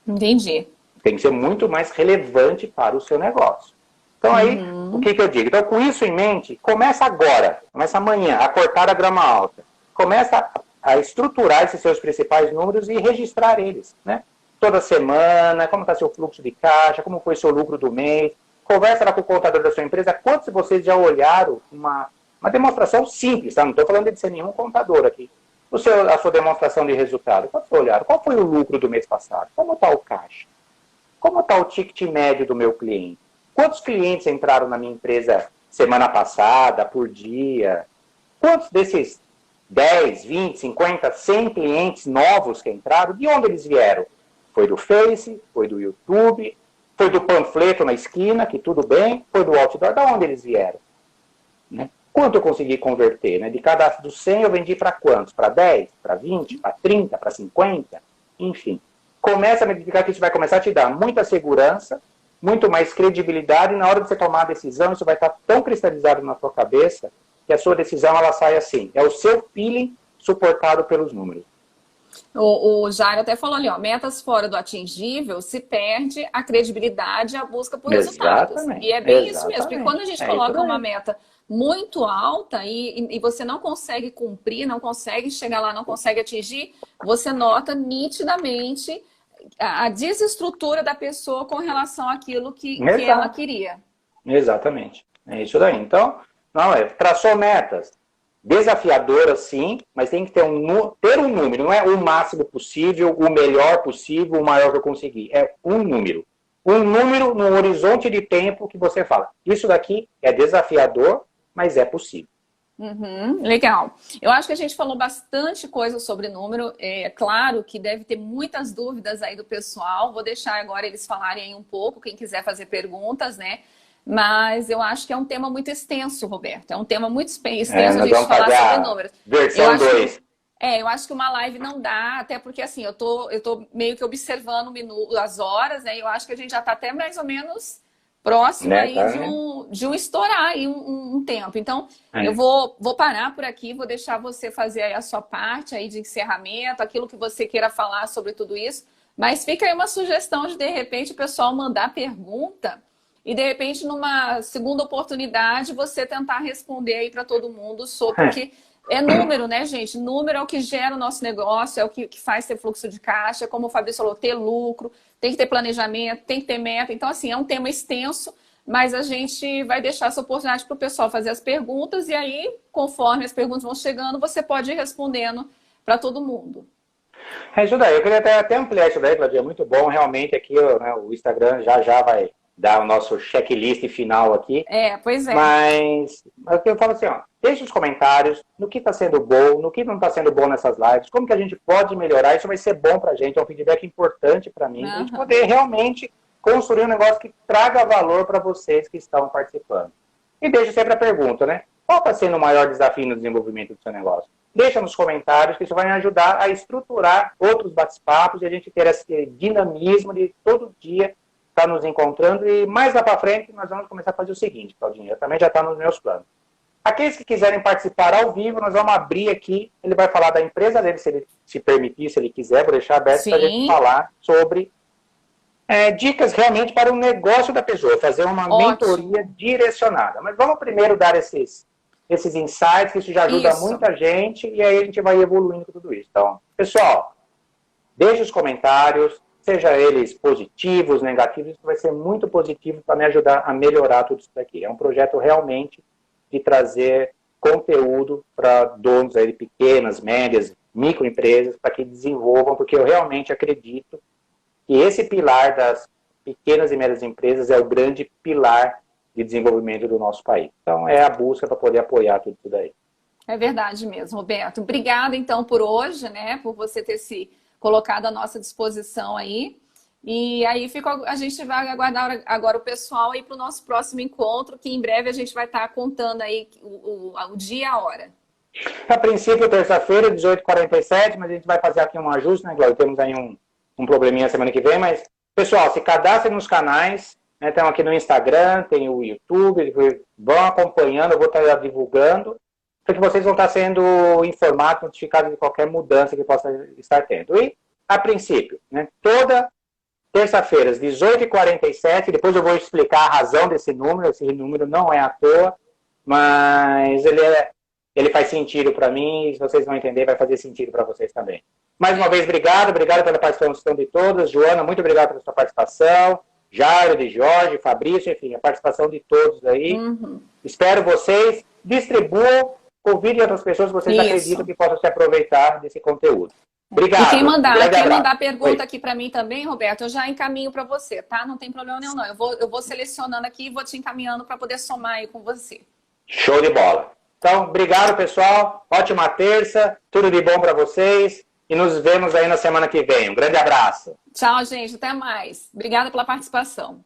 Entendi. Tem que ser muito mais relevante para o seu negócio. Então aí, o que eu digo? Então com isso em mente, começa agora, começa amanhã, a cortar a grama alta. Começa a estruturar esses seus principais números e registrar eles, né? Toda semana, como está seu fluxo de caixa, como foi seu lucro do mês. Conversa lá com o contador da sua empresa, quantos de vocês já olharam uma demonstração simples, tá? Não estou falando de ser nenhum contador aqui. A sua demonstração de resultado, quantos olharam? Qual foi o lucro do mês passado? Como está o caixa? Como está o ticket médio do meu cliente? Quantos clientes entraram na minha empresa semana passada, por dia? Quantos desses 10, 20, 50, 100 clientes novos que entraram, de onde eles vieram? Foi do Face, foi do YouTube, foi do panfleto na esquina, que tudo bem, foi do outdoor, de onde eles vieram? Né? Quanto eu consegui converter? Né? De cada dos 100 eu vendi para quantos? Para 10, para 20, para 30, para 50? Enfim. Começa a identificar que isso vai começar a te dar muita segurança, muito mais credibilidade, e na hora de você tomar a decisão, isso vai estar tão cristalizado na sua cabeça, que a sua decisão ela sai assim. É o seu feeling suportado pelos números. O Jairo até falou ali, ó, metas fora do atingível, se perde a credibilidade e a busca por resultados. E é bem isso mesmo, porque quando a gente coloca uma meta muito alta e você não consegue cumprir, não consegue chegar lá, não consegue atingir, você nota nitidamente a desestrutura da pessoa com relação àquilo que ela queria. Exatamente. É isso daí. Então, traçou metas. Desafiadora, sim, mas tem que ter um número, não é o máximo possível, o melhor possível, o maior que eu conseguir. É um número. Um número no horizonte de tempo que você fala. Isso daqui é desafiador, mas é possível. Legal. Eu acho que a gente falou bastante coisa sobre número. É claro que deve ter muitas dúvidas aí do pessoal. Vou deixar agora eles falarem aí um pouco, quem quiser fazer perguntas, né? Mas eu acho que é um tema muito extenso, Roberto. É um tema muito extenso a gente falar sobre números. Versão 2. Eu acho que uma live não dá, até porque assim, eu tô meio que observando as horas, né? Eu acho que a gente já está até mais ou menos próximo aí de um estourar aí um tempo. Então, eu vou parar por aqui, vou deixar você fazer aí a sua parte aí de encerramento, aquilo que você queira falar sobre tudo isso. Mas fica aí uma sugestão de repente, o pessoal mandar pergunta. E, de repente, numa segunda oportunidade, você tentar responder aí para todo mundo sobre... Porque é número, né, gente? Número é o que gera o nosso negócio, é o que faz ter fluxo de caixa, como o Fabrício falou, ter lucro, tem que ter planejamento, tem que ter meta. Então, assim, é um tema extenso, mas a gente vai deixar essa oportunidade para o pessoal fazer as perguntas e aí, conforme as perguntas vão chegando, você pode ir respondendo para todo mundo. É isso daí. Eu queria até ampliar isso daí, Claudia. É muito bom. Realmente, aqui o Instagram já vai dar o nosso checklist final aqui. Pois é. Mas eu falo assim, deixe os comentários no que está sendo bom, no que não está sendo bom nessas lives, como que a gente pode melhorar, isso vai ser bom para a gente, é um feedback importante para mim, para a gente poder realmente construir um negócio que traga valor para vocês que estão participando. E deixe sempre a pergunta, né? Qual está sendo o maior desafio no desenvolvimento do seu negócio? Deixa nos comentários, que isso vai me ajudar a estruturar outros bate-papos e a gente ter esse dinamismo de todo dia está nos encontrando, e mais lá para frente nós vamos começar a fazer o seguinte, Claudinha, também já está nos meus planos. Aqueles que quiserem participar ao vivo, nós vamos abrir aqui, ele vai falar da empresa dele, se ele se permitir, se ele quiser, vou deixar aberto para a gente falar sobre dicas realmente para o negócio da pessoa, fazer uma mentoria direcionada. Mas vamos primeiro dar esses insights, que isso já ajuda muita gente, e aí a gente vai evoluindo com tudo isso. Então, pessoal, deixe os comentários, seja eles positivos, negativos, isso vai ser muito positivo para me ajudar a melhorar tudo isso daqui. É um projeto realmente de trazer conteúdo para donos aí de pequenas, médias, microempresas, para que desenvolvam, porque eu realmente acredito que esse pilar das pequenas e médias empresas é o grande pilar de desenvolvimento do nosso país. Então, é a busca para poder apoiar tudo isso daí. É verdade mesmo, Roberto. Obrigada, então, por hoje, né, por você ter se colocado à nossa disposição aí. E aí a gente vai aguardar agora o pessoal aí para o nosso próximo encontro, que em breve a gente vai estar contando aí o dia e a hora. A princípio, terça-feira, 18h47, mas a gente vai fazer aqui um ajuste, né, Glória? Temos aí um probleminha semana que vem, mas, pessoal, se cadastrem nos canais, né, estão aqui no Instagram, tem o YouTube, vão acompanhando, eu vou estar divulgando, porque vocês vão estar sendo informados, notificados de qualquer mudança que possa estar tendo. E, a princípio, né, toda terça-feira, às 18h47. Depois eu vou explicar a razão desse número. Esse número não é à toa, mas ele faz sentido para mim. E se vocês vão entender, vai fazer sentido para vocês também. Mais uma vez, obrigado pela participação de todas. Joana, muito obrigado pela sua participação. Jairo, de Jorge, Fabrício, enfim, a participação de todos aí. Espero vocês. Distribuam, convidem outras pessoas que vocês acreditam que possam se aproveitar desse conteúdo. Obrigado. E quem mandar pergunta aqui para mim também, Roberto, eu já encaminho para você, tá? Não tem problema nenhum, não. Eu vou selecionando aqui e vou te encaminhando para poder somar aí com você. Show de bola. Então, obrigado, pessoal. Ótima terça. Tudo de bom para vocês. E nos vemos aí na semana que vem. Um grande abraço. Tchau, gente. Até mais. Obrigada pela participação.